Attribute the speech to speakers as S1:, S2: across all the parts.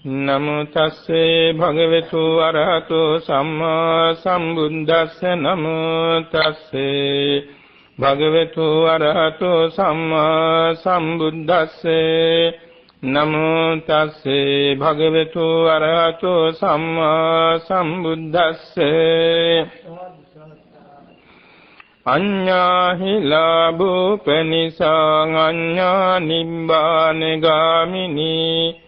S1: නමෝ තස්සේ භගවතු අරහතෝ සම්මා සම්බුද්දස්ස නමෝ තස්සේ භගවතු අරහතෝ සම්මා සම්බුද්දස්සේ නමෝ තස්සේ භගවතු අරහතෝ සම්මා සම්බුද්දස්සේ අඤ්ඤාහි ලාභෝපනිසං අඤ්ඤා නිබ්බාන ගාමිනී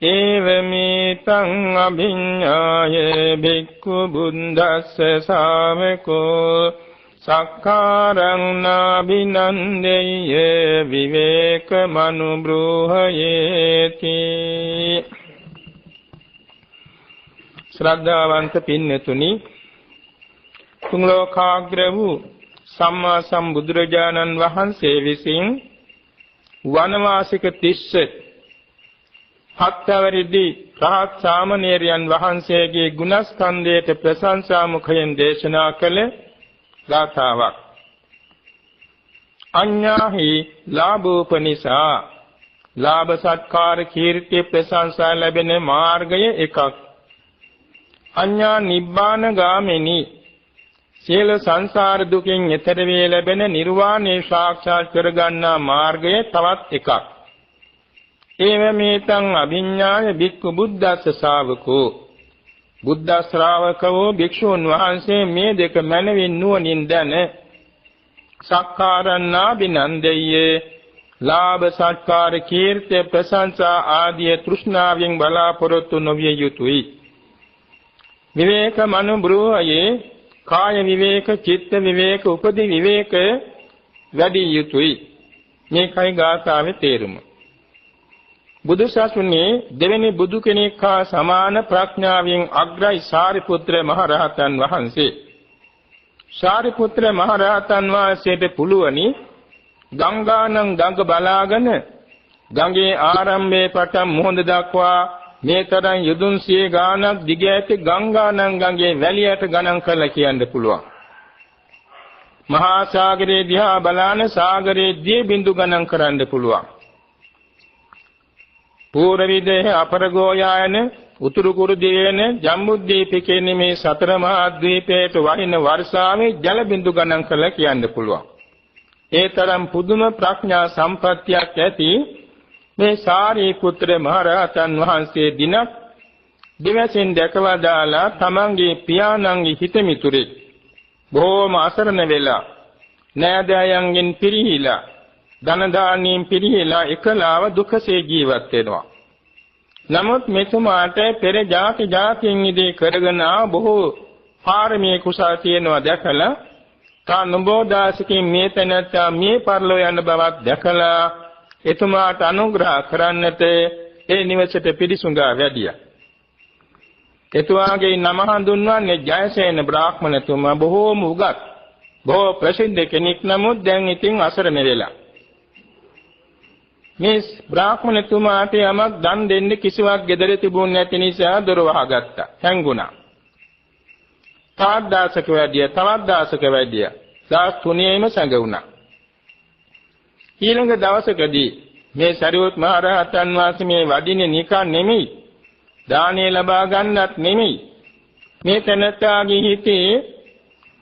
S1: ඒවමේතං අභිඤ්ඤාය භික්ඛු බුද්දස්ස ශාවකෝ සක්කාරං නාබිනන්දේය විවේක මනුබ්‍රෝහයේති. ශ්‍රද්ධාවන්ත පින්නතුනි, තුන් ලෝකාග්‍ර වූ සම්මා සම්බුදුරජාණන් වහන්සේ විසින් වනවාසික 30 හත්වැනි රහත් සාමණේරයන් වහන්සේගේ ගුණස්කන්ධයට ප්‍රශංසා මුඛයෙන් දේශනා කළ ගාථාවක්. අඤ්ඤාහි ලාභෝපනිසා, ලාභ සත්කාර කීර්ති ප්‍රශංසා ලැබෙන මාර්ගය එකක්. අඤ්ඤා නිබ්බාන ගාමිනී, සියලු සංසාර දුකින් එතර වේ ලැබෙන නිර්වාණය සාක්ෂාත් කරගන්නා මාර්ගය තවත් එකක්. ඒවමේතං අභිඤ්ඤාය භික්ඛු බුද්දස්ස ශාවකෝ, බුද්ධ ශ්‍රාවකවෝ භික්ෂුන් වහන්සේ මේ දෙක මනවින් නුවණින් දැන සක්කාරණාබිනන්දයේ ලාභ සත්කාර කීර්ති ප්‍රශංසා ආදී තෘෂ්ණාවෙන් බලාපොරොත්තු නොවිය යුතුයි. විවේක මනුබ්‍රෝහයේ කාය විවේක, චිත්ත විවේක, උපදි විවේක වැඩි යුතුයි. මේකයි ගාථාවේ තේරුම. බුදු සසුනේ දෙවෙනි බුදු කෙනෙක් හා සමාන ප්‍රඥාවෙන් අග්‍රයි සාරිපුත්‍ර මහ රහතන් වහන්සේ. සාරිපුත්‍ර මහ රහතන් වහන්සේට පුළුවනි ගංගානම් ගඟ බලාගෙන ගඟේ ආරම්භයේ පටන් මුහුද දක්වා මේ තරම් යදුන් 100 ගානක් දිග ඇති ගංගානම් ගඟේ වැලියට ගණන් කරලා කියන්න පුළුවන්. මහා සාගරයේ දිහා බලාන සාගරයේ දී බිඳු ගණන් කරන්න පුළුවන්. පූර්ව විදේහ අපරගෝයායන උතුරු කුරු දිවයින ජම්බුද්දීපිකේ මේ සතර මහා ද්වීපයට වහින වර්ෂාවේ ජල බිඳු ගණන් කරලා කියන්න පුළුවන්. ඒ තරම් පුදුම ප්‍රඥා සම්පත්තියක් ඇති මේ සාරිපුත්‍ර මහ රහතන් වහන්සේ දිනක් දිවසින් දැකවදාලා තමන්ගේ පියාණන්ගේ හිතමිතුරේ බොහෝම අසරණ වෙලා නෑදෑයන්ගෙන් පිරිහිලා ධන දානියෙන් පිරිහිලා එකලාව දුකසේ ජීවත් වෙනවා. නමුත් මෙතුමාට පෙර જાතියෙන් ඉදී කරගෙන බොහෝ පාරමී කුසල් තියෙනවා දැකලා කානුබෝදාසිකින් මේ තැනත්තා මේ පරලෝ යන බවක් දැකලා එතුමාට අනුග්‍රහ කරන්නට ඒ නිවසට පිරිසුඟා වැඩියා. එතුමාගේ නම හඳුන්වන්නේ ජයසේන බ්‍රාහ්මණතුමා. බොහෝම උගත්, බොහෝ ප්‍රසිද්ධ කෙනෙක්. නමුත් දැන් ඉතින් අසරණ වෙලා. මේ බ්‍රාහ්මණතුමාට යමක් දන් දෙන්න කිසිවක් ගෙදර තිබුණ නැති නිසා දොර වහගත්තා. හැංගුණා. තවත් දාසක වැඩියා. දවස් 3ෙම සැඟවුණා. ඊළඟ දවසකදී මේ සරියොත් මහ රහතන් වහන්සේ මේ වඩින්නේ නිකන් නෙමෙයි, දානය ලබා ගන්නත් නෙමෙයි. මේ තැනැත්තාගේ හිතේ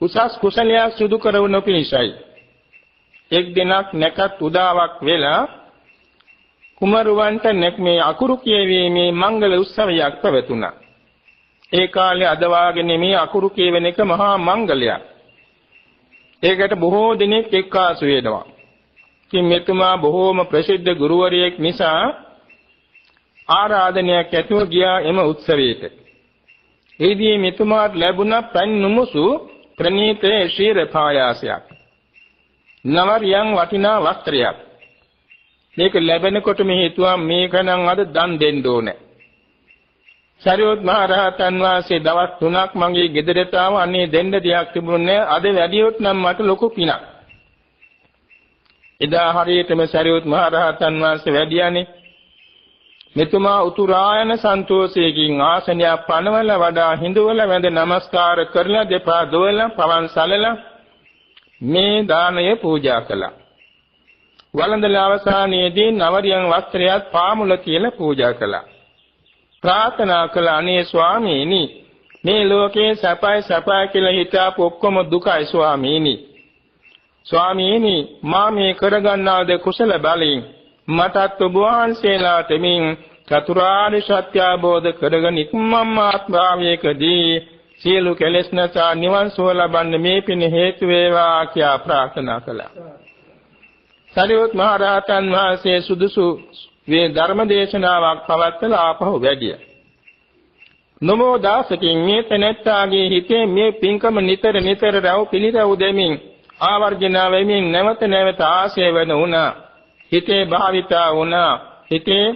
S1: උසස් කුසලයක් සිදු කරවන පිණිසයි. එක් දිනක් නැකත් උදාවක් වෙලා කුමරුවන්ට මේ අකුරු කියවීමේ මංගල උත්සවයක් පැවතුණා. ඒ කාලේ අද වාගේ නෙමෙයි අකුරු කියවෙන එක මහා මංගලයක්. ඒකට බොහෝ දිනෙක එක්කාසු වෙනවා. ඉතින් මෙතුමා බොහෝම ප්‍රසිද්ධ ගුරුවරයෙක් නිසා ආරාධනයක් ඇතුව ගියා එම උත්සවයට. එහිදී මෙතුමාට ලැබුණ පන් නුමුසු ප්‍රණීත ශීර පායාසයක්. නවරියන් වටිනා වස්ත්‍රයක්. මේක ලැබෙනකොට මේ හිතුවා මේකනම් අද දන් දෙන්න ඕනේ. සරියොත් මහ රහතන් වහන්සේ දවස් 3ක් මගේ ගෙදරට ආව. අනේ දෙන්න දෙයක් තිබුණේ නැහැ. අද වැඩියොත් නම් මට ලොකු පිනක්. එදා හරියටම සරියොත් මහ රහතන් වහන්සේ වැඩියානේ. මෙතුමා උතුරායන සන්තෝෂයෙන් ආසනයක් පනවල වඩා හිඳවල වැඳ නමස්කාර කරලා දෙපා දොවලා පවන් සලලා මේ දානය පූජා කළා. වළඳලා අවසානයේදී නවරියන් වස්ත්‍රයත් පාමුල කියලා පූජා කළා. ප්‍රාර්ථනා කළ අනේ ස්වාමීනි මේ ලෝකේ සපයි කියලා හිතාපු ඔක්කොම දුකයි ස්වාමීනි. ස්වාමීනි මා මේ කරගන්නාද කුසල බලයෙන් මටත් ඔබ වහන්සේලාට මින් චතුරාර්ය සත්‍ය අවබෝධ කරගෙන ඉක්මම් ආත්මභාවයකදී සියලු කෙලෙස් නැසා නිවන් සුව ලබන්න මේ පින හේතු වේවා කියා ප්‍රාර්ථනා කළා. සරියුත් මහ රහතන් වහන්සේ සුදුසු වේ ධර්ම දේශනාවක් පවත්වලා ආපහු වැඩියා. නමෝ දාසකින් මේ තැනැත්තාගේ හිතේ මේ පින්කම නිතර රැව් පිළිරැව් දෙමින් ආවර්ජන වෙමින් නැවත ආශය වෙන වුණා. හිතේ භාවිතා වුණා. හිතේ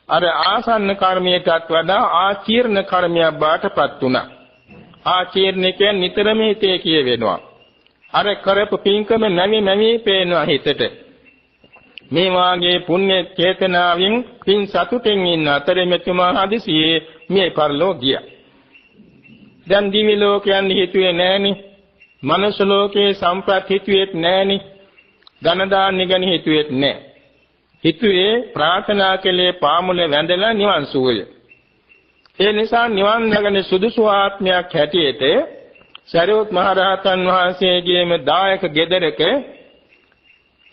S1: අර ආසන්න කර්මයටත් වඩා ආචීර්ණ කර්මයක් බාටපත් වුණා. ආචීර්ණ කියන්නේ නිතරම හිතේ කියවෙනවා. අර කරපු පින්කම නැමි පේනවා හිතට. මේ වාගේ පුණ්‍ය චේතනාවෙන් පින් සතුටෙන් ඉන්න අතරේ මෙතුමා හදිසියේ මේ පරලෝ ගියා. දැන් දිවි ලෝකයන් හිතුවේ නෑනේ. මනුස්ස ලෝකේ සම්ප්‍රත් හිතුවේත් නෑනේ. ධන දාන්නේ ගැන හිතුවේත් නෑ. හිතුවේ ප්‍රාර්ථනා කළේ පාමුල වැඳලා නිවන් සුවය. ඒ නිසා නිවන් ළඟන සුදුසු ආත්මයක් හැටියට සරියුත් මහ රහතන් වහන්සේගේම දායක ගෙදරක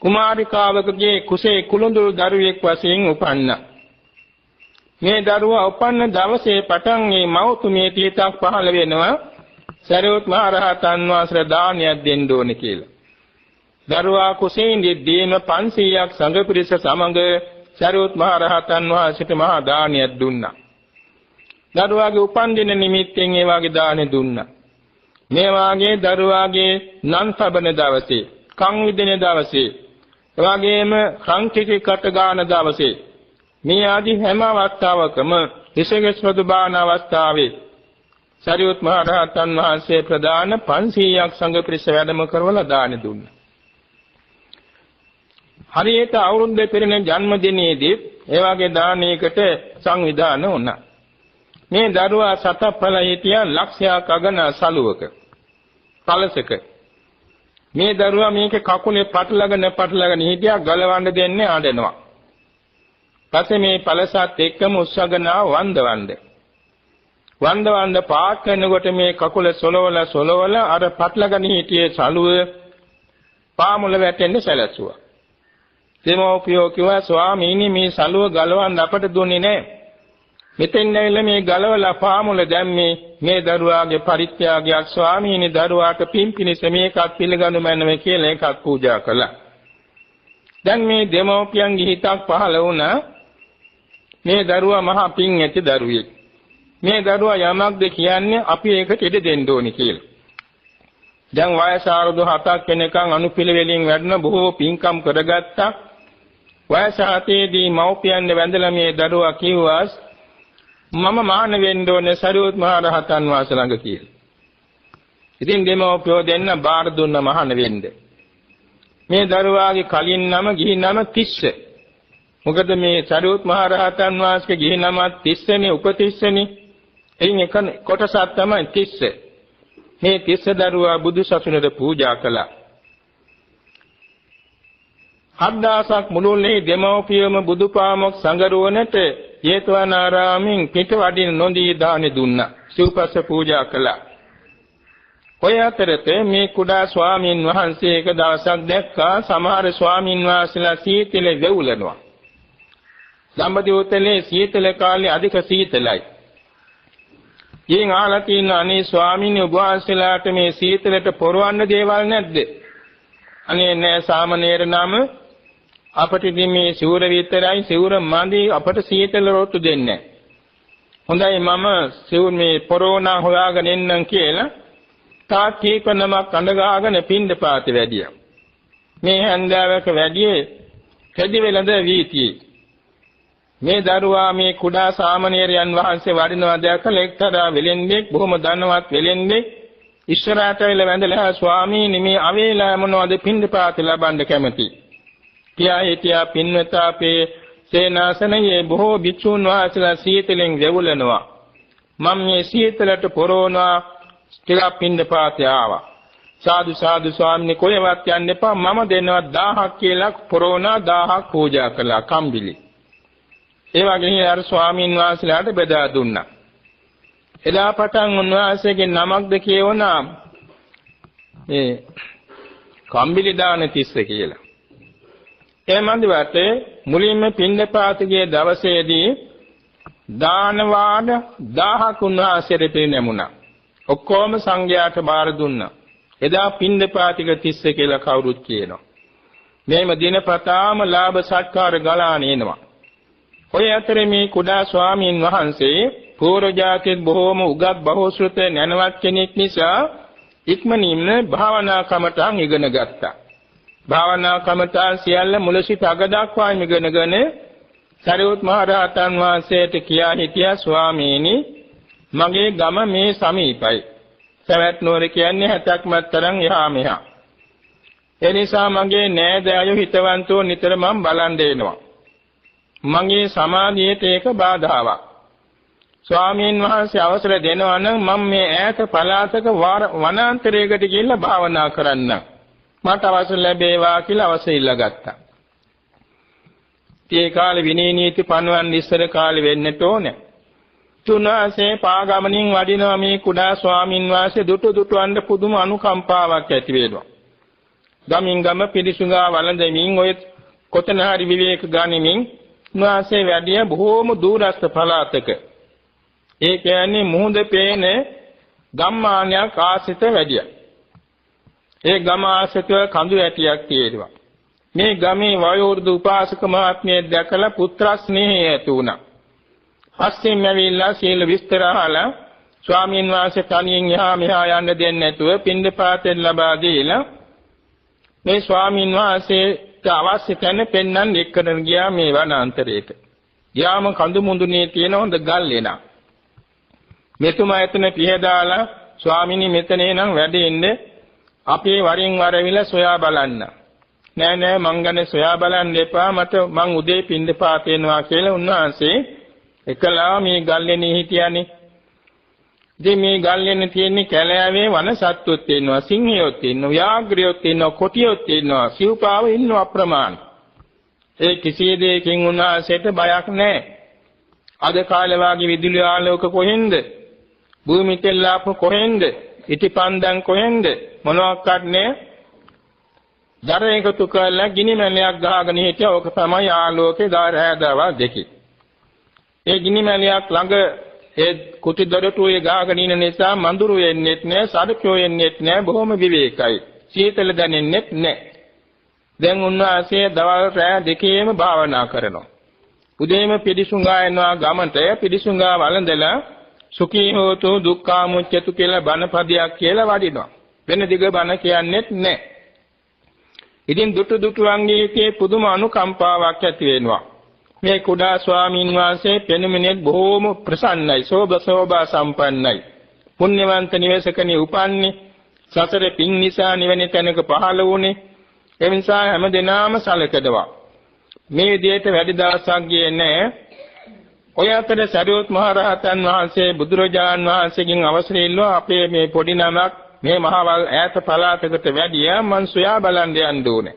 S1: කුමාරිකාවකගේ කුසේ කුළුඳුරු දරුවෙක් වශයෙන් උපන්නා. මේ දරුවා උපන්න දවසේ පටන් මේ මව්තුමියට හිතක් පහළ වෙනවා සරියුත් මහ රහතන් වහන්සේ දානයක් දෙන්න ඕනේ කියලා. දරුවා කුසේ ඉඳීම 500ක් සංඝ පිරිස සමග සරියුත් මහ රහතන් වහන්සේට මහා දානයක් දුන්නා. දරුවාගේ උපන්දින නිමිත්තෙන් ඒ වාගේ දානෙ දුන්නා. මේ වාගේ දරුවාගේ නන් සබන දවසේ, කන් විදින දවසේ, එවාගේම සංකීර්ණ කට ගාන දවසේ මේ ආදී හැම අවස්ථාවකම විශේෂ බාන අවස්ථාවේ සරියුත් මහ රහතන් වහන්සේ ප්‍රදාන 500ක් සංඝ පිරිස වැඩම කරවලා දාන දුන්නා. හරියට අවුරුද්දේ පෙරණ ජන්මදිනයේදී ඒ වගේ දානයකට සංවිධානය වුණා. මේ දරුවා සතප්පල හිටියා ලක්ෂයක් අගන සලුවක පළසක. මේ දරුවා මේකේ කකුලේ පටලගෙන හිටියා ගලවන්න දෙන්නේ ආඩනවා. පස්සේ මේ පළසත් එක්කම උස්සගෙන වන්දවන්න පාක් කරනකොට මේ කකුල සොලවලා අර පටලගෙන හිටියේ සලුව පාමුල වැටෙන්න සැලසුවා. දෙමෝපියෝ කිව්වා ස්වාමීනි මේ සලුව ගලවන්න අපට දුන්නේ නැහැ. මෙතෙන් ඇවිල්ලා මේ ගලවලා පාමුල දැම්මේ මේ දරුවාගේ පරිත්‍යාගයක් ස්වාමීනි දරුවාට පින්පිනිස මේකත් පිළිගනු මැනව කියලා එකක් පූජා කළා. දැන් මේ දෙමෝපියන්ගේ හිතක් පහළ වුණා මේ දරුවා මහා පින් ඇති දරුවෙක්. මේ දරුවා යමක්ද කියන්නේ අපි ඒකට ඉඩ දෙන්න ඕනි කියලා. දැන් වයස අවුරුදු 7ක් වෙනකන් අනුපිළිවෙලින් වැඩන බොහෝ පින්කම් කරගත්තා. වයස 7ේදී මව්පියන් වැඳලා මේ දරුවා කිව්වා මම මහාන වෙන්න ඕනේ සරියුත් මහ රහතන් වහන්සේ ළඟ කියලා. ඉතින් දෙමව්පියෝ දෙන්න බාර දුන්න මහාන වෙන්න. මේ දරුවාගේ කලින් නම ගිහි නම තිස්ස. මොකද මේ සරියුත් මහ රහතන් වහන්සේගේ ගිහි නම තිස්සනේ උපතිස්සනේ. එයින් එක කොටසක් තමයි තිස්ස. මේ තිස්ස දරුවා බුදු සසුනට පූජා කළා. 7000ක් මුළුල්ලේ දෙමව්පියම බුදුපාමොක් සංගරුවනට ජේතවනාරාමෙන් පිට වඩින නොදී දාන දුන්නා. සිව්පස්ස පූජා කළා. ඔය අතරතේ මේ කුඩා ස්වාමීන් වහන්සේ එක දවසක් දැක්කා සමහර ස්වාමීන් වහන්සේලා සීතලේ වෙවුලනවා. දඹදිවුතලේ සීතල කාලේ අධික සීතලයි. ඊන් ආලා තියෙන අනේ ස්වාමීන් වහන්සේලාට මේ සීතලට පොරවන්න දේවල් නැද්ද? අනේ නෑ සාමණේර නම අපට ඉතින් මේ සිවුර විතරයි සිවුර මදි අපට සීතල රොට්ටු දෙන්නේ නැහැ. හොඳයි මම සිවුර මේ පොරෝනා හොයාගෙන එන්නම් කියලා තා කීපනමක් අඬගාගෙන පින්දපාතේ වැඩියා. මේ හන්දාවක වැඩියේ කැදි වෙලඳ වීතියේ. මේ දරුවා මේ කුඩා සාමණේරයන් වහන්සේ වඩිනවා දැකලා එක්තරා වෙලෙන්දෙක් බොහොම ධනවත් වෙලෙන්දෙක් ඉස්සරහට වෙලා වැඳලා ස්වාමීනි මේ අවේලා මොනවද පින්දපාතේ ලබන්න කැමති? කියා හිටියා පින්වතාපේ සේනාසනයේ බොහෝ භික්ෂුන් වහන්සේලා සීතලෙන් වෙවුලනවා. මම මේ සීතලට පොරෝනා ටිකක් පින්දපාතේ ආවා. සාදු ස්වාමීනි කොහෙවත් යන්න එපා මම දෙනවා 1000ක් කියලා පොරෝනා 1000ක් පූජා කළා කම්බිලි. ඒ වගේ අර ස්වාමීන් වහන්සේලාට බෙදා දුන්නා. එදා පටන් උන්වහන්සේගේ නමක්ද කියවනා මේ කම්බිලි දාන තිස්ස කියලා. ඒ මන්දිවට මුලින්ම පින්දපාතගේ දවසේදී දාන වාඩ 1000ක් උන්වහන්සේට පිරිනැමුණා. ඔක්කොම සංඝයාට බාර දුන්නා. එදා පින්දපාතික තිස්ස කියලා කවුරුත් කියනවා. මේම දිනපතාම ලාභ සත්කාර ගලාන එනවා. ඔය අතරේ මේ කුඩා ස්වාමීන් වහන්සේ පූර්ව ජාතියේ බොහෝම උගත් බහුශ්‍රත නැනවත් කෙනෙක් නිසා ඉක්මනින්ම භාවනා කමඨං ඉගෙන ගත්තා. භාවනා කමඨං සියල්ල මුල සිට අග දක්වාම ඉගෙනගෙන සරියුත් මහ රහතන් වහන්සේට කියා හිටියා ස්වාමීනි මගේ ගම මේ සමීපයි. සවැත් නුවර කියන්නේ 60ක් මත්තරන් එහා මෙහා. ඒ නිසා මගේ නෑදෑයෝ හිතවන්තෝ නිතර මම බලන් දෙනවා. මගේ සමාධියට ඒක බාධාවක්. ස්වාමීන් වහන්සේ අවසර දෙනවා නම් මම මේ ඈත පළාතක වනාන්තරයකට ගිහිල්ලා භාවනා කරන්න. මට අවසර ලැබේවා කියලා අවසර ඉල්ලගත්තා. ඒ කාලේ විනය නීති පනවන්න ඉස්සර කාලේ වෙන්නට ඕනේ. තුනාසේ පාගමනින් වඩිනවා මේ කුඩා ස්වාමීන් වහන්සේ දුටුවන්ට පුදුම අනුකම්පාවක් ඇති වෙනවා. ගමින් ගම පිරිසුඟා වළඳමින් ඔය කොතන හරි විවේක ගනිමින් උන්වහන්සේ වැඩිය බොහෝම දුරස්ත පළාතක. ඒ කියන්නේ මුහුද පේන ගම්මානයක් ආසිත වැඩිය. ඒ ගම ආසිතව කඳු ඇටියක් තියෙනවා. මේ ගමේ වයෝවෘද්ධ උපාසක මහත්මිය දැකලා පුත්‍ර ස්නේහය ඇති වුණා. පස්සෙන් ඇවිල්ලා සීල විස්තර අහලා ස්වාමීන් වහන්සේ තනියෙන් එහා මෙහා යන්න දෙන්නේ නැතුව පින්දපාතෙන් ලබා දීලා මේ ස්වාමීන් වහන්සේට අවශ්‍ය තැන පෙන්වන්න එක්කගෙන ගියා මේ වනාන්තරයට. යාම කඳු මුඳුනේ තියෙන හොඳ ගල් එනා. මෙතුමා එතන පිහදාලා ස්වාමීනි මෙතන එනම් වැඩෙන්නේ අපේ වරින් වර විල සොයා බලන්න. නෑ මං ගන්නේ සොයා බලන්න එපා මං උදේ පින්දපාත එනවා කියලා උන්වහන්සේ එකලා මේ ගල්ලෙනේ හිටියානේ. ඉතින් මේ ගල්ලෙනේ තියෙන්නේ කැලෑවේ වන සත්තුත් ඉන්නවා, සිංහයොත් ඉන්නවා, ව්‍යාග්‍රයොත් ඉන්නවා, කොටියොත් ඉන්නවා, සිව්පාව ඉන්නවා අප්‍රමාණ. ඒ කිසි දෙයකින් උන්වහන්සේට බයක් නැහැ. අද කාලේ වාගේ විදුලි ආලෝක කොහෙන්ද? භූමි තෙල්ලාප කොහෙන්ද? ඉටිපන්දන් කොහෙන්ද? මොනවාක්වත් නැහැ. දර එකතු කරලා ගිනි මැලයක් ගහගෙන හිටියා. ඕක තමයි ආලෝකේ දාර හැදවල් දෙකේ. ඒ ගිනි මැලයක් ළඟ ඒ කුටි දොරටුවේ ගහගෙන ඉන්න නිසා මඳුරු එන්නේත් නැහැ, සඩකෝ එන්නේත් නැහැ, බොහොම විවේකයි. සීතල දැනෙන්නේත් නැහැ. දැන් උන්වහන්සේ දවල් රැ දෙකේම භාවනා කරනවා. උදේම පිළිසුඟා යනවා ගමන්ට පිළිසුඟා වළඳලා සුඛී හෝතු දුක්ඛාමුච්චතු කියලා බණපදයක් කියලා වඩිනවා. වෙන දිග බණ කියන්නේත් නැහැ. ඉතින් දුටු වංගීකේ පුදුම අනුකම්පාවක් ඇති වෙනවා. මේ කුඩා ස්වාමීන් වහන්සේ පෙනුමෙනෙත් බොහෝම ප්‍රසන්නයි, සෝභා සම්පන්නයි. පුණ්‍යවන්ත නිවසකනේ උපන්නේ. සසර පින් නිසා නිවන තැනක පහළ වුණේ. ඒ නිසා හැමදෙනාම සැලකනවා. මේ විදිහට වැඩි දවසක් ගියේ නැහැ. ඔය අතර සරියුත් මහ රහතන් වහන්සේ බුදුරජාන් වහන්සේගෙන් අවසර ඉල්ලුවා අපේ මේ පොඩි නමක් මේ මහවල් ඈත පළාතකට වැඩියා මං සොයා බලන්න යන්න ඕනේ.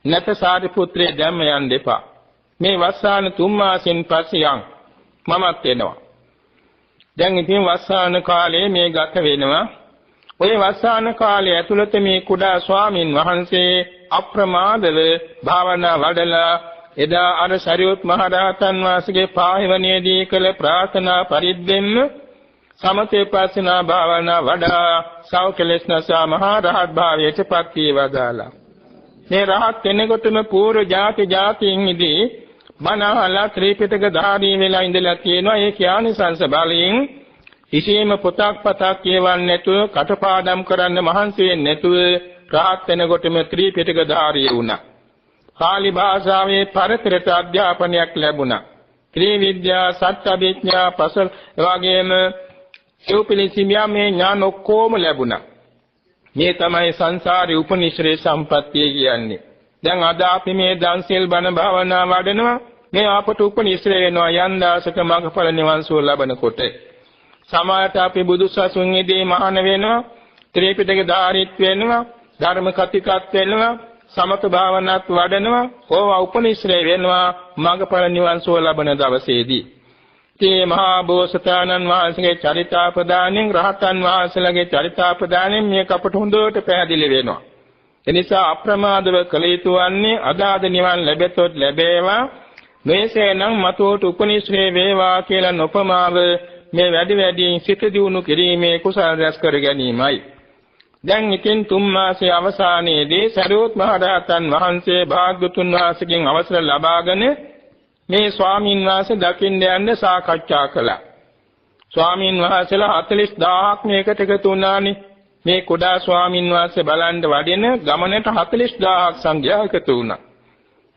S1: නැත සාරිපුත්‍රය දැම්ම යන්න එපා. මේ වස්සාන 3 මාසෙන් පස්සේ යන් මමත් එනවා. දැන් ඉතින් වස්සාන කාලේ මේ ගත වෙනවා. ඔය වස්සාන කාලය ඇතුළත මේ කුඩා ස්වාමින් වහන්සේ අප්‍රමාදව භාවනා වඩලා එදා අර සරියුත් මහ රහතන් වහන්සේගේ පාහිවණේදී කළ ප්‍රාර්ථනා පරිද්දෙන්න සමතේ පස්සනා භාවනා වඩා සෞඛලස්නසා මහ රහත් භාවයට පත් වේවදාලා. මේ රහත් කෙනෙකුටම පූර්ව ජාතියින්දී මනහලා ත්‍රිපිටක ධාරී වෙලා ඉඳලා තියෙනවා. ඒ කියන්නේ සංස බලයෙන් කිසියම් පොතක් කියවන්නේ නැතුව කටපාඩම් කරන්න මහන්සි වෙන්නේ නැතුව රහත් වෙනකොටම ත්‍රිපිටක ධාරී වුණා. පාලි භාෂාවේ පරතරට අධ්‍යාපනයක් ලැබුණා. ත්‍රිවිද්‍යා සත්‍යවිඥා පසල් වගේම සිව්පිලිසිමියා මේ ඥාන ඔක්කොම ලැබුණා. මේ තමයි සංසාරේ උපනිශ්‍රේ සම්පත්තිය කියන්නේ. දැන් අද අපි මේ දන්සෙල් බණ භාවනා වඩනවා. මේ අපට උපනිශ්‍රේ වෙනවා යන් දාසක මඟඵල නිවන් සුව ලබනකොට. සමායට අපි බුදුසසුන්ෙහිදී මහාන වෙනවා. ත්‍රිපිටක ධාරීත් වෙනවා. ධර්ම කතිකත් වෙනවා. සමත භාවනාත් වඩනවා, ඕවා උපනිශ්‍රේ වෙනවා මඟඵල නිවන් සුව ලබන දවසේදී. තේ මහා බෝසතාණන් වහන්සේගේ චරිතාපදානෙන් රහතන් වහන්සේලාගේ චරිතාපදානෙන් මේක අපට හොඳට පැහැදිලි වෙනවා. එනිසා අප්‍රමාදව කළ යුතු වන්නේ අදාද නිවන් ලැබෙතොත් ලැබේවා, මේසේනම් මතුවට උපනිශ්‍රේ වේවා කියලා නොපමාව මේ වැඩි වැඩියෙන් සිත දියුණු කිරීමේ කුසල රැස් කර ගැනීමයි. දැන් ඉතින් තුන් මාසයේ අවසානයේදී සරියුත් මහ රහතන් වහන්සේ භාග්‍යවතුන් වහන්සේගෙන් අවසර ලබාගෙන මේ ස්වාමීන් වහන්සේ දකින්න යන්න සාකච්ඡා කළා. ස්වාමීන් වහන්සේලා 40000ක් මේකට එකතු වුණානේ. මේ කුඩා ස්වාමීන් වහන්සේ බලන්න වඩින ගමනට 40000ක් සංඝයා එකතු වුණා.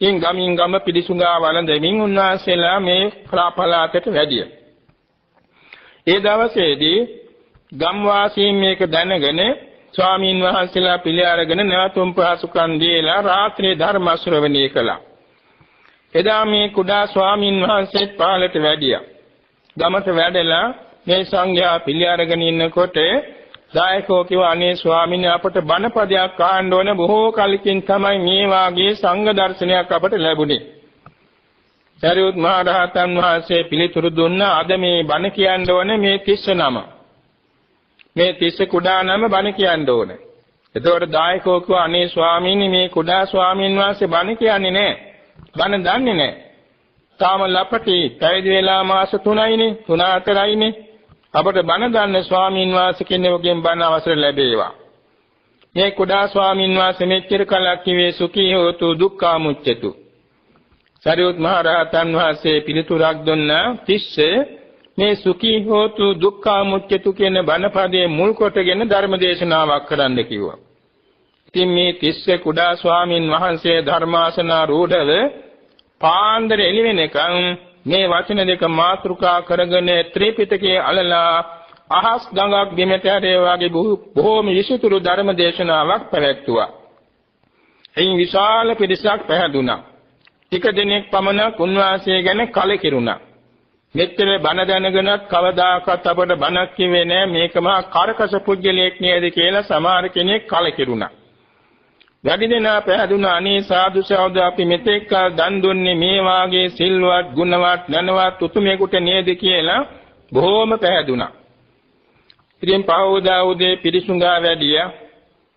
S1: ඉන් ගමින් ගම පිළිසුඟා වළඳමින් උන්වහන්සේලා මේ පළාතට වැඩියා. ඒ දවසේදී ගම් වාසීන් මේක දැනගෙන ස්වාමීන් වහන්සේලා පිළි අරගෙන නැවතුම් පහසුකම් දීලා රාත්‍රියේ ධර්ම ශ්‍රවණය කළා. එදා මේ කුඩා ස්වාමීන් වහන්සේත් පහළට වැඩියා. ගමට වැඩලා මේ සංඝයා පිළි අරගෙන ඉන්නකොට දායකෝ කිව්වා අනේ ස්වාමීන් අපට බණපදයක් අහන්න ඕන, බොහෝ කලකින් තමයි මේ වාගේ සංඝ දර්ශනයක් අපට ලැබුණේ. සරියුත් මහ රහතන් වහන්සේ පිළිතුරු දුන්නා අද මේ බණ කියන්න ඕනේ මේ 39 නම. මේ 30 කුඩා නම බණ කියන්න ඕනේ. එතකොට දායකෝ කිව්වා අනේ ස්වාමීන් මේ කුඩා ස්වාමීන් වහන්සේ බණ කියන්නේ නැහැ. බණ දන්නේ නැහැ. තාම ලපටි පැවිදි වෙලා මාස 3යිනේ 3-4යිනේ. අපට බණ දන්න ස්වාමීන් වහන්සේ කෙනෙකුගෙන් බණ අවසර ලැබේවා. මේ කුඩා ස්වාමීන් වහන්සේ මෙච්චර කලක් කිව්වේ සුඛී හෝතු දුක්ඛා මුච්චතු. සරියුත් මහ රහතන් වහන්සේ පිළිතුරක් දුන්නා 30 මේ සුඛී හෝතු දුක්ඛා මුච්චතු කියන බණ පදයේ මුල් කොටගෙන ධර්ම දේශනාවක් කරන්න කිව්වා. ඉතින් මේ 30 කුඩා ස්වාමීන් වහන්සේ ධර්මාසනා රූಢව පාන්දර එළි වෙනකන් මේ වචන දෙක මාතෘකා කරගෙන ත්‍රිපිටකයේ අලලා අහස් ගඟක් බිමට හැරේ වගේ බොහෝම විසිතුරු ධර්ම දේශනාවක් පැවැත්තුවා. එයින් විශාල පිරිසක් පැහැදුනා. ටික දිනක් පමණ උන්වහන්සේ ගැන කලකිරුණා. මෙච්චර බණ දැනගෙනත් කවදාකවත් අපට බණක් කිව්වේ නෑ, මේක මහා කරකස පුජ්‍යලයක් නේද කියලා සමහර කෙනෙක් කලකිරුණා. වැඩි දෙනා පැහැදුනා අනේ සාදු සහෝදර අපි මෙතෙක් කල දන් දුන්නේ මේ වාගේ සිල්වත් ගුණවත් ධනවත් උතුමෙකුට නේද කියලා බොහෝම පැහැදුනා. ඉතින් පහවදා උදේ පිරිසුඟා වැඩියා.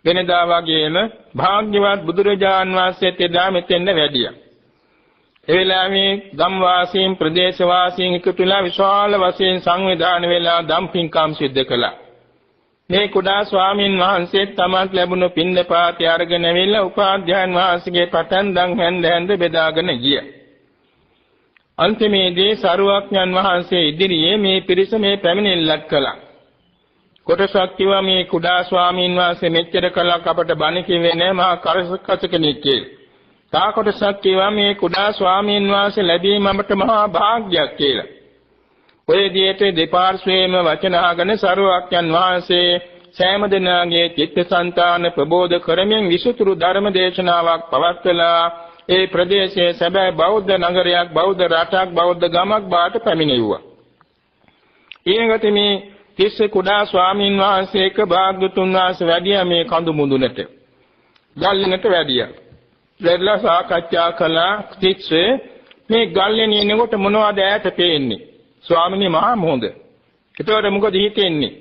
S1: වෙනදා වගේම භාග්‍යවත් බුදුරජාන් වහන්සේත් එදා මෙතෙන්ද වැඩියා. ඒ වෙලාවේ ගම් වාසීන් ප්‍රදේශ වාසීන් එකතුලා විශාල වශයෙන් සංවිධානය වෙලා දම් පින්කම් සිද්ධ කළා. මේ කුඩා ස්වාමීන් වහන්සේ තමන්ට ලැබුණු පින්දපාතය අරගෙන ඇවිල්ලා උපාධ්‍යයන් වහන්සේගේ පටන් දන් හැන්ද බෙදාගෙන ගියා. අන්තිමේදී සරුවක්ඥන් වහන්සේ ඉදිරියේ මේ පිරිස මේ පැමිණිල්ලක් කළා. කොටසක් කිව්වා මේ කුඩා ස්වාමීන් වහන්සේ මෙච්චර කලක් අපට බණ කිව්වේ නෑ, මහා කරකස කෙනෙක් කියලා. තා කොටසක් කිව්වා මේ කුඩා ස්වාමීන් වහන්සේ ලැබීම අපට මහා භාග්‍යයක් කියලා. ඔය විදිහට දෙපාර්ශ්වයේම වචන අහගෙන සරුවක්ඥන් වහන්සේ සෑම දිනාගේ චිත්තසංතාන ප්‍රබෝධ කරමින් විසුතුරු ධර්ම දේශනාවක් පවත්වලා ඒ ප්‍රදේශයේ සැබෑ බෞද්ධ නගරයක්, බෞද්ධ රටක්, බෞද්ධ ගමක් බවට පැමිණෙව්වා. ඊළඟට මේ 30 කුඩා ස්වාමීන් වහන්සේ එක භාග්‍යතුන් වහන්සේ වැඩියා මේ කඳු මුදුනට. ගල්ලෙනට වැඩියා. වැඩලා සාකච්ඡා කළා 30 මේ ගල්ලෙන ඉන්නකොට මොනවද ඈත පේන්නේ? ස්වාමිනේ මහා මොහොඳ. ඒතකොට මොකද හිතෙන්නේ?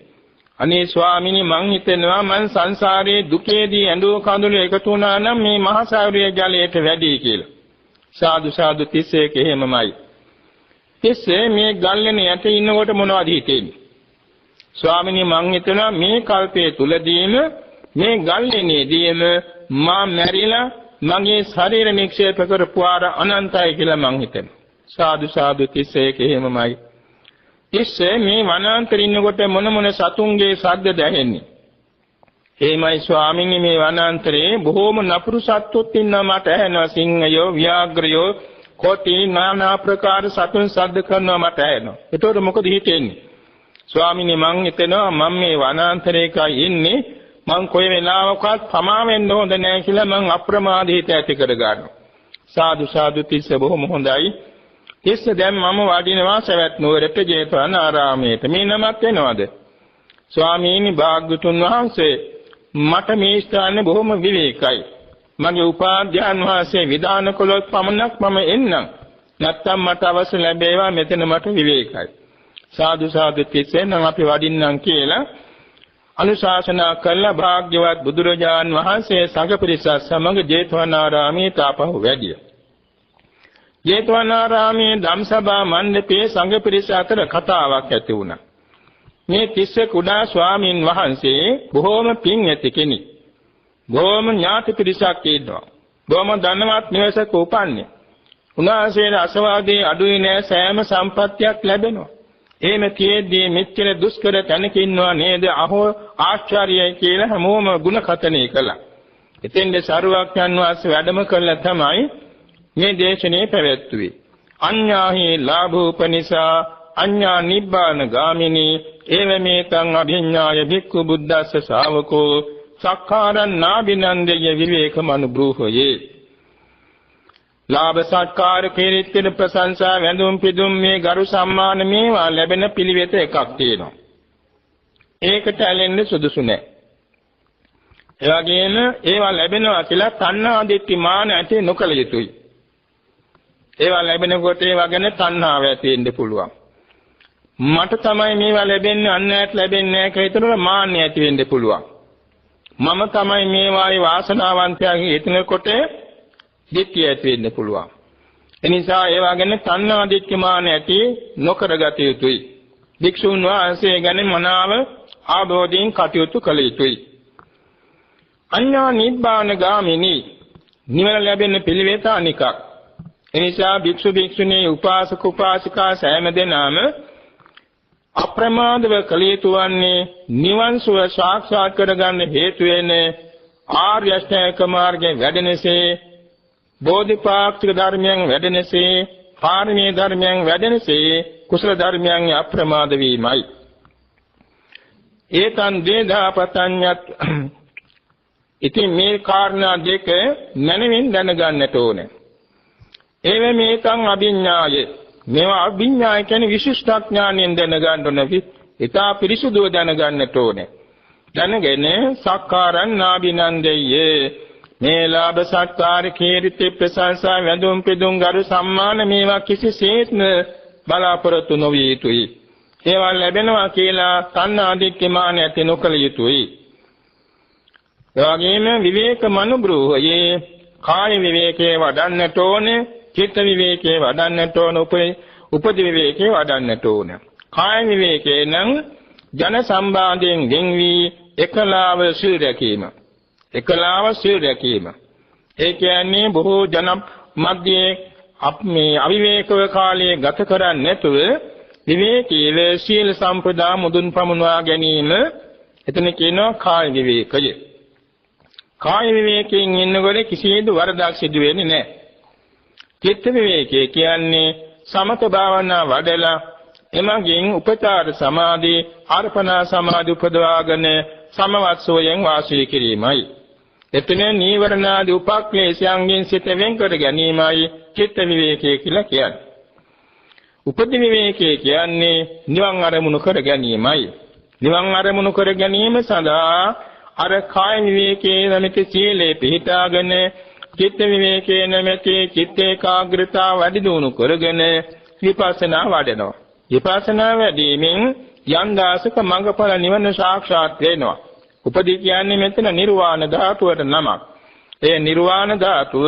S1: අනේ ස්වාමිනේ මං හිතනවා මං සංසාරයේ දුකේදී ඇඬුව කඳුළු එකතු වුණා නම් මේ මහා සාගරයේ ජලයට වැඩි කියලා. සාදු සාදු 31 එහෙමමයි. 30 මේ ගල්ලෙන යට ඉන්නකොට මොනවද හිතෙන්නේ? ස්වාමිනේ මං හිතනවා මේ කල්පයේ තුලදීම මේ ගල්ලෙනේදීම මා මැරිලා මගේ ශරීර නික්ෂේප කරපු ආර අනන්තයි කියලා මං හිතනවා. සාදු සාදු 31 එහෙමමයි. 30 මේ වනාන්තරේ ඉන්නකොට මොන සතුන්ගේ ශබ්ද ඇහෙන්නේ. එහෙමයි ස්වාමීනි මේ වනාන්තරේ බොහෝම නපුරු සත්තුත් ඉන්නවා මට ඇහෙනවා. සිංහයෝ, ව්‍යාග්‍රයෝ, කොටි নানা ආකාර සතුන් ශබ්ද කරනවා මට ඇහෙනවා. ඒතකොට මොකද හිතෙන්නේ? ස්වාමීනි මං හිතනවා මම මේ වනාන්තරේක ඉන්නේ, මං කොයි වෙලාවකවත් පමා වෙන්න හොඳ නැහැ කියලා මං අප්‍රමාද හිත ඇති කර ගන්නවා. සාදු සාදු 30 බොහොම හොඳයි. 30 දැන් මම වඩිනවා සවැත් නුවරට ජේතවනාරාමයට. මේ නමක් වෙනවද? ස්වාමීනි භාග්‍යතුන් වහන්සේ මට මේ ස්ථානේ බොහොම විවේකයි. මගේ උපාධ්‍යයන් වහන්සේ විධාන කළොත් පමණක් මම එන්නම්. නැත්තම් මට අවශ්‍ය ලැබේවා මෙතන මට විවේකයි. සාදු සාදු කිසෙන් අපි වඩින්නම් කියලා අනුශාසනා කළ භාග්‍යවත් බුදුරජාන් වහන්සේ සංඝ පිරිස සමග ජේතවනාරාමයේ තාපහු වැඩියා. ජේතවනාරාමයේ ධම්සභා මණ්ඩපයේ සංඝ පිරිස අතර කතාවක් ඇති වුණා. මේ තිස්ස කුඩා ස්වාමින් වහන්සේ බොහෝම පින් ඇති කෙනෙක්. බොහෝම ඥාති පිරිසක් ඉන්නවා. බොහෝම ධනවත් නිවසක උපන්නේ. උන්වහන්සේට අසවාදී අඩුයි නෑ සෑම සම්පත්තියක් ලැබෙනවා. එහෙම තියෙද්දී මෙච්චර දුෂ්කර තැනක ඉන්නවා නේද අහෝ ආශ්චර්යයි කියලා හැමෝම ಗುಣ කතනේ කළා. එතෙන්ද සරුවක්යන් වහන්සේ වැඩම කළා තමයි මේ දේශනේ පැවැත්වුවේ. අඤ්ඤාහි ලාභෝපනිසා අඤ්ඤා නිබ්බාන ගාමිනී එවමෙතං අභිඤ්ඤාය භික්ඛු බුද්දස්ස ශාවකෝ සක්කාරං නාබිනන්දය විවේකමනුබ්‍රූහයේ. ලාභ සත්කාර කීර්ති ප්‍රශංසා වැඳුම් පිදුම් මේ ගරු සම්මාන මේවා ලැබෙන පිළිවෙත එකක් තියෙනවා. ඒකට ඇලෙන්න සුදුසු නැහැ. ඒ වගේම ඒවා ලැබෙනවා කියලා තණ්හා දිට්ඨි මාන ඇති නොකළ යුතුයි. ඒවා ලැබෙනකොට ඒවා ගැන තණ්හාව ඇති වෙන්න පුළුවන්. මට තමයි මේවා ලැබෙන්නේ අන්නයට ලැබෙන්නේ නැහැ කියලා හිතනකොට මාන්නය ඇති වෙන්න පුළුවන්. මම තමයි මේවායේ වාසනාවන්තයාගේ හිතනකොට දිට්ඨිය ඇති වෙන්න පුළුවන්. එනිසා ඒවා ගැන තණ්හා දිට්ඨි මාන ඇති නොකරගත යුතුයි. භික්ෂුන් වහන්සේ ගැන මනාව ආභෝධයෙන් කටයුතු කළ යුතුයි. අඤ්ඤා නිබ්බාන ගාමිනී නිවන ලැබෙන පිළිවෙත අනිකක්. එනිසා භික්ෂු භික්ෂුණී උපාසක උපාසිකා සෑම දෙනාම අප්‍රමාදව කළ යුතු වන්නේ නිවන් සුව සාක්ෂාත් කරගන්න හේතු වෙන ආර්ය අෂ්ටාංග මාර්ගයේ වැඩෙනසේ බෝධිපාක්ෂික ධර්මයන් වැඩෙනසේ පාරමී ධර්මයන් වැඩෙනසේ කුසල ධර්මයන් අප්‍රමාද වීමයි. ඒතන් දේදාපතඤ්ඤත් ඉතින් මේ කාරණා දෙක මනමින් දැනගන්නට ඕනේ. ඒවෙ මේකං අභිඥාය මේවා අභිඥාය කියන්නේ විශිෂ්ට ඥානයෙන් දැනගන්න ඕනේ. ඊටා පිරිසුදුව දැනගන්නට ඕනේ. දැනගෙන සක්කාරං නාබිනන්දයේ මේ ලාභ සත්කාර කීර්ති ප්‍රශංසා වැඳුම් පිදුම් ගරු සම්මාන මේවා කිසිසේත්ම බලාපොරොත්තු නොවිය යුතුයි. ඒවා ලැබෙනවා කියලා තණ්හා දිට්ඨි මාන ඇති නොකළ යුතුයි. එවැගේම විවේක මනුබ්‍රූහයේ කාය විවේකයේ වඩන්නට ඕනේ, චිත්ත විවේකයේ වඩන්නට ඕනේ, උපදි විවේකයේ වඩන්නට ඕනේ. කාය විවේකේ නම් ජන සම්බාධයෙන් ගෙන්වි එකලාව සිල් රැකීම. එකලාව සිල් රැකීම. ඒ කියන්නේ බොහෝ ජන මැදයේ මේ අවිවේකව කාලයේ ගත කරන්නේ නැතුව විවේකීව සීල සම්පදා මුදුන් පමුණවා ගැනීම එතන කියනවා කාය විවේකය. කාය විවේකයෙන් ඉන්නකොට කිසිදු වරදක් සිදු වෙන්නේ නැහැ. චිත්ත විවේකයේ කියන්නේ සමත භාවනා වඩලා එමගින් උපචාර සමාධි අර්පණා සමාධි උපදවාගෙන සමවත්සෝයෙන් වාසය කිරීමයි. එතන නීවරණාදී උපක්ලේශයන්ගෙන් සිත වෙන් කර ගැනීමයි චිත්ත විවේකයේ කියලා කියන්නේ. උපදි විවේකයේ කියන්නේ නිවන් අරමුණු කර ගැනීමයි. නිවන් අරමුණු කර ගැනීම සඳහා අර කාය විවේකයේ නැමැති සීලේ පිහිටාගෙන චිත්ත විවේකයේ නැමැති චිත්ත ඒකාග්‍රතාව වැඩි දියුණු කරගෙන විපස්සනා වඩනවා. විපස්සනා වැඩීමෙන් යම් දාසක මඟඵල නිවන සාක්ෂාත් වෙනවා. උපදී කියන්නේ මෙතන නිර්වාණ ධාතුවට නමක්. ඒ නිර්වාණ ධාතුව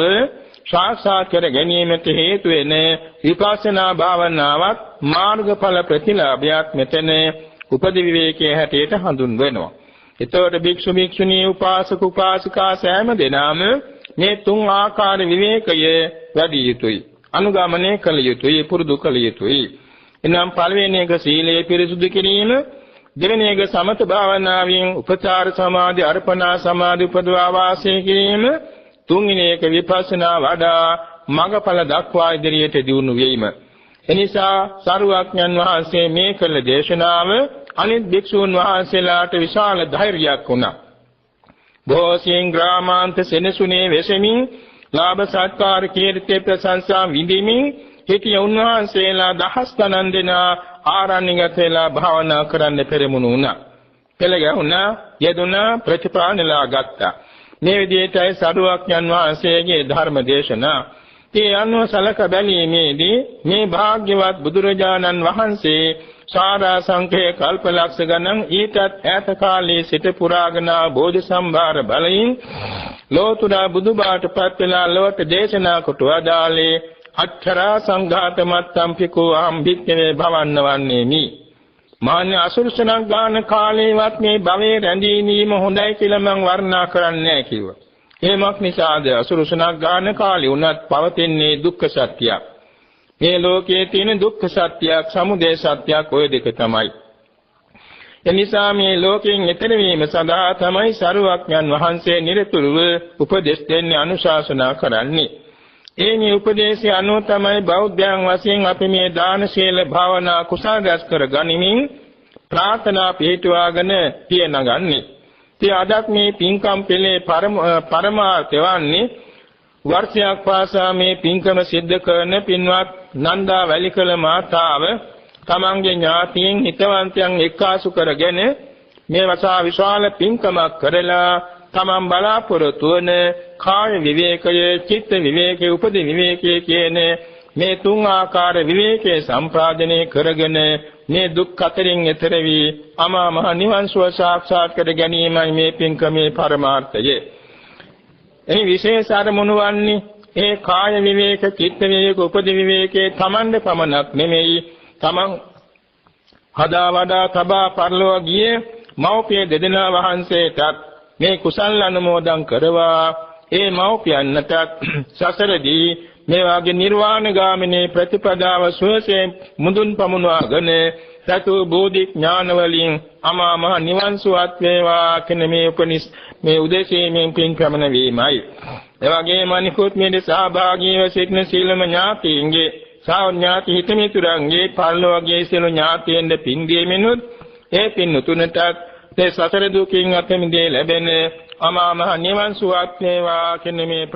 S1: සාක්ෂාත් කර ගැනීමට හේතු වෙන විපස්සනා භාවනාවක් මාර්ගඵල ප්‍රතිලාභයක් මෙතන උපදී විවේකයේ හැටියට හඳුන්වනවා. එතකොට භික්ෂු භික්ෂුණී උපාසක උපාසිකා සෑම දෙනාම මේ තුන් ආකාර විවේකය වැඩි යුතුයි. අනුගමනය කළ යුතුයි, පුරුදු කළ යුතුයි. එනම් පළවෙනි එක සීලයේ පිරිසුදු කිරීම, දෙවෙනි එක සමත භාවනාවෙන් උපචාර සමාධි අර්පණා සමාධි උපදවා වාසය කිරීම, තුන්වෙනි එක විපස්සනා වඩා මඟඵල දක්වා ඉදිරියට දියුණු වීම. එනිසා සරුවඥන් වහන්සේ මේ කළ දේශනාව අනිත් භික්ෂූන් වහන්සේලාට විශාල ධෛර්යයක් වුණා. බෝසෙන් ග්‍රාමාන්ත සෙනසුනේ වෙසෙමින් ලාභ සත්කාර කීර්ති ප්‍රශංසා විඳිමින් හිටිය උන්වහන්සේලා දහස් ගණන් දෙනා ආරණ්‍යගත වෙලා භාවනා කරන්න පෙරමුණු වුණා. පෙළ ගැහුණා, යෙදුණා, ප්‍රතිප්‍රාණලා ගත්තා. මේ විදිහටයි සරුවක්ඥන් වහන්සේගේ ධර්ම දේශනා. ඒ අනුව සලක බැලීමේදී මේ භාග්‍යවත් බුදුරජාණන් වහන්සේ සාරා සංඛේ කල්පලක්ෂ ගණන් ඊටත් ඈත කාලයේ සිට පුරාගෙන බෝධි සම්භාර බලයෙන් ලෝතුරා බුදුබාට පත් වෙලා ලොවට දේශනා කොට වදාළේ අච්චරා සංඝාත මත්තම්පිකෝ අම්භික්කවේ භවන්න වන්නේමි. මාන්‍ය අසුරසනක් ගාන කාලේවත් මේ භවයේ රැඳීම හොඳයි කියලා මම වර්ණනා කරන්නේ නැහැ කිව්වා. එහෙමක් නිසාද අසුරසනක් ගාන කාලේ උනත් පවතින්නේ දුක්ඛ සත්‍යයක්. මේ ලෝකයේ තියෙන දුක්ඛ සත්‍යයක්, සමුදය සත්‍යයක් ඔය දෙක තමයි. එනිසා මේ ලෝකයෙන් ඈතර වීම සඳහා තමයි සරුවක්ඥන් වහන්සේ නිරතුරුව උපදෙස් දෙන්නේ, අනුශාසනා කරන්නේ. මේ උපදේශය අනුව තමයි බෞද්ධයන් වශයෙන් අපි මේ දාන ශීල භාවනා කුසල රැස් කර ගනිමින් ප්‍රාර්ථනා පිටුවාගෙන පියනගන්නේ. ඒ අදත් මේ පින්කම් පෙළේ පරමාර්ථය වන්නේ වර්ෂයක් පාසා මේ පින්කම සිද්ධ කරන පින්වත් නන්දා වැලිකල මාතාව තමන්ගේ ඥාතීන් හිතවන්තයන් එක්කාසු කරගෙන මේ වසා විශාල පින්කමක් කරලා තමන් බලාපොරොත්තු වන කාය විවේකය, චිත්ත විවේකය, උපදි විවේකය කියන මේ තුන් ආකාර විවේකයේ සම්පාදනය කරගෙන මේ දුක් අතරින් එතර වී අමා මහ නිවන් සුව සාක්ෂාත් කර ගැනීමයි මේ පින්කමේ පරමාර්ථය. එහි විශේෂ අරමුණු වන්නේ ඒ කාය විවේක, චිත්ත විවේක, උපදි විවේකයේ තමන්ද පමණක් නෙමෙයි, තමන් හදා වඩා තබා පරලොව ගියේ මෞපිය දෙදෙනා වහන්සේටත් මේ කුසල් අනුමෝදන් කරවා ඒ මෞපියන්ටත් සසරදී මේ වාගේ නිර්වාණ ගාමිනී ප්‍රතිපදාව සුවසේ මුදුන් පමුණවාගෙන සතු බෝධි ඥාන වලින් අමා මහ නිවන් සුවත් වේවා කියන මේ උදෙසීමෙන් පින්කමන වීමයි. එවැගේම අනිකුත් මේ සහභාගීව සිටින සීලම ඥාතීන්ගේ සාඥාති හිතමිතුරන්ගේ පල්ලෝගේ සියලු ඥාතීන්ද පින් දීමෙනුත් ඒ පින් උතුණටත් ඒ සතර දුකින් අත මිදේ ලැබෙන අමා මහ නිවන් සුවත් වේවා කියන මේ